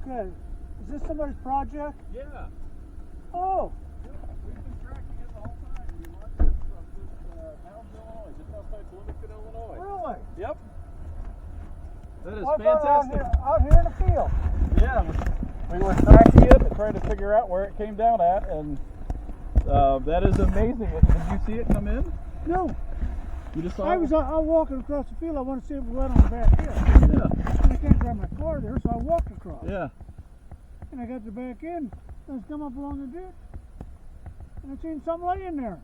Okay. Is this somebody's project? Yeah. Oh. We've been tracking it the whole time. We launched it from just Townsville, Illinois, just outside Bloomington, Illinois. Really? Yep. That is Well, fantastic. Out here in the field. Yeah. We were tracking it and trying to figure out where it came down at, and that is amazing. Did you see it come in? No. You just saw I it? was walking across the field. I want to see if it went on the back end. Yeah. And I can't drive my car there, so I walked across. Yeah. And I got the back end. I was coming up along the ditch. And I seen something laying there.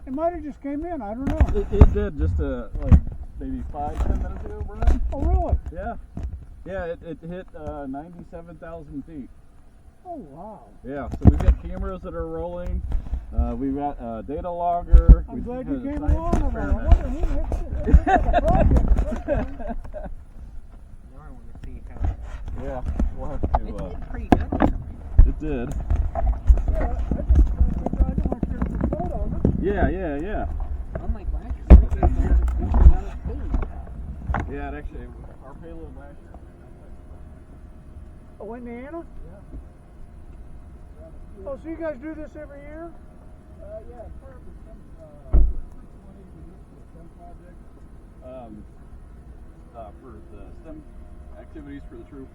It might have just came in. I don't know. It did just like maybe 5-10 minutes ago, Brian. Oh, really? Yeah. Yeah, it hit 97,000 feet. Oh, wow. Yeah, so we've got cameras that are rolling. We've got a data logger. I'm glad you came along over there. I wonder who hit it. Like a project or something. Now I want to see how Yeah, we'll have it to. did pretty good. It did. Yeah, I didn't want to take a photo of it. Yeah. Unlike last year, we gave another speed. Yeah, it actually, our payload last year. Oh, Indiana? Yeah. Oh, so you guys do this every year? Yeah, it's part of the STEM, money we use for the STEM project. For the STEM activities for the troop.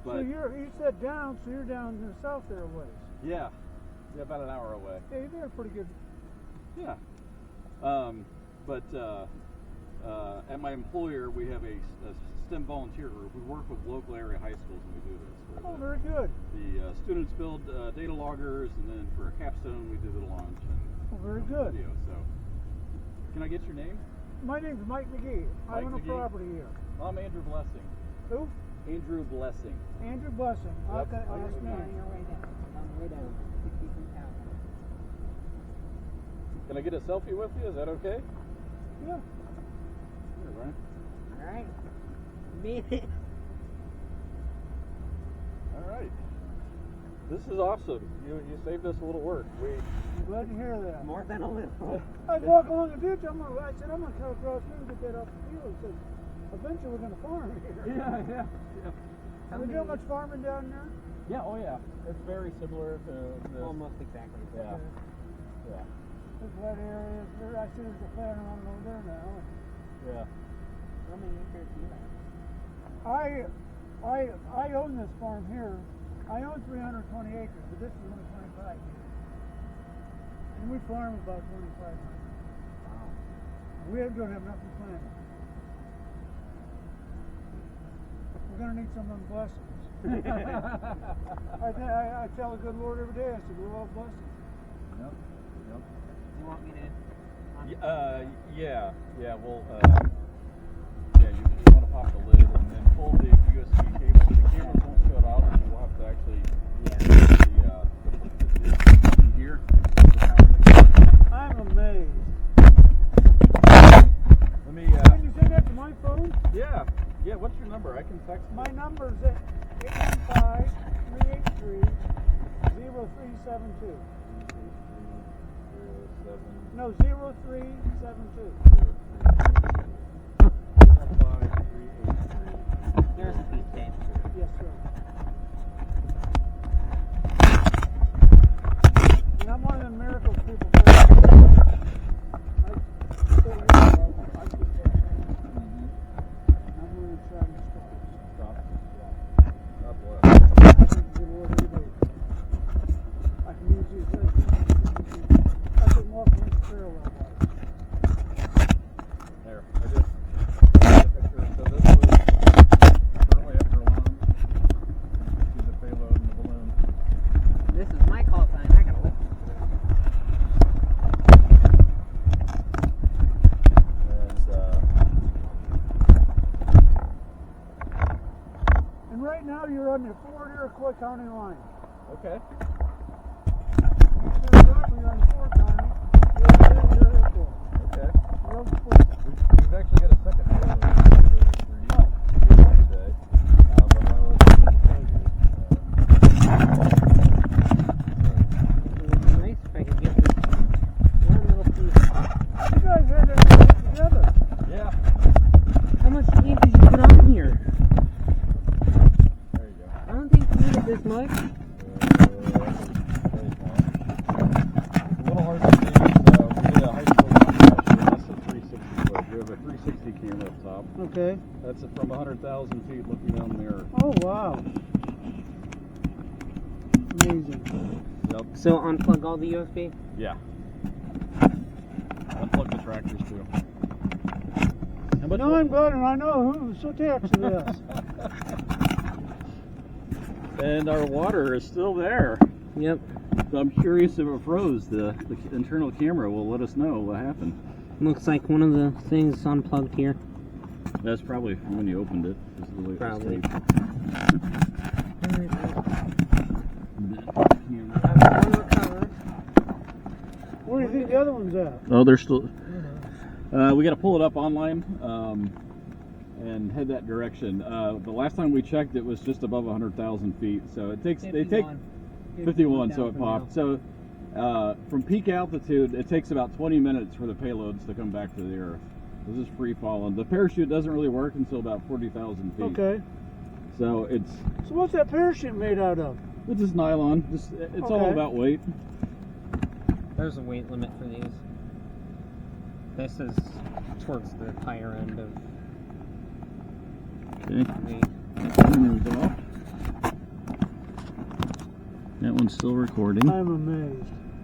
But So you said down, so you're down in the south there a ways. yeah, about an hour away. Yeah, you're doing pretty good. Yeah. At my employer, we have a STEM volunteer group. We work with local area high schools when we do this. Oh, very good. The students build data loggers, and then for a capstone, we do the launch. Oh, very good. Video. So, can I get your name? My name's Mike McGee. I Mike own a McGee? property here. I'm Andrew Blessing. Who? Andrew Blessing. Andrew Blessing. Yep. Okay, On last your name. way down. On the way down. 63,000. Can I get a selfie with you? Is that okay? Yeah. Here, Brian. All right. Made it. All right. This is awesome. You saved us a little work. I'm glad to hear that. More than a little. I was walking along the ditch. I said, I'm going to come across here and get that off the field. He said, eventually we're going to farm here. Yeah. Are we doing much farming down there? Yeah, oh yeah. It's very similar to this. Almost exactly. Yeah. Okay. Yeah. There's wet areas. I see there's a plant on over there now. Yeah. How many acres do you have? I own this farm here. I own 320 acres, but this is only 25 acres. And we farm about 25 acres. Wow. We don't have nothing planted. We're going to need some of them blessings. I tell the good Lord every day, I said, we love blessings. Yep. You want me to? Yeah. We'll. Yeah, you want to pop the lid and then pull the USB cable. The cameras won't shut off, and we'll have to actually the here. I'm amazed. Let me. Can you send that to my phone? Yeah. What's your number? I can text you. My number's at 815-383-0372. No, 0372. There's a beat tape. Yes, sir. And I'm one of the miracles people say. I'm really trying to stop. God bless. I think the Lord every day. I can use these legs. I can walk in this parallel life. There, I did. So this was shortly after alarm. See the payload and the balloon. This is my call sign. I gotta listen to this. And right now you're on the Fort Iroquois County line. Okay. You're on Fort County. You're in Iroquois. Okay. Road Fort. We've actually got a second payload for you today. But when I was It would be nice if I could get this one little piece. You guys had that together. yeah. How much ink did you put on here? There you go. like? A little hard to see. We did a high school launch last year. That's a 360 foot. We have a 360 camera up top. Okay. That's from 100,000 feet looking down there. Oh, wow. Amazing. Yep. So unplug all the USB? Yeah. Unplug the tractors too. How much No, I'm glad, and I know who's attached to this. And our water is still there. Yep. So I'm curious if it froze. The internal camera will let us know what happened. Looks like one of the things unplugged here. That's probably from when you opened it. This is the way it was Probably. taped. Where do you think the other one's at? Oh, they're still. We got to pull it up online and head that direction. The last time we checked, it was just above 100,000 feet. So it takes. 51. They take 51, so it from popped. So from peak altitude, it takes about 20 minutes for the payloads to come back to the Earth. This is free falling. The parachute doesn't really work until about 40,000 feet. Okay. So it's So what's that parachute made out of? just nylon. It's all Okay. about weight. There's a weight limit for these. This is towards the higher end of Okay. weight. Camera's off. That one's still recording. I'm amazed.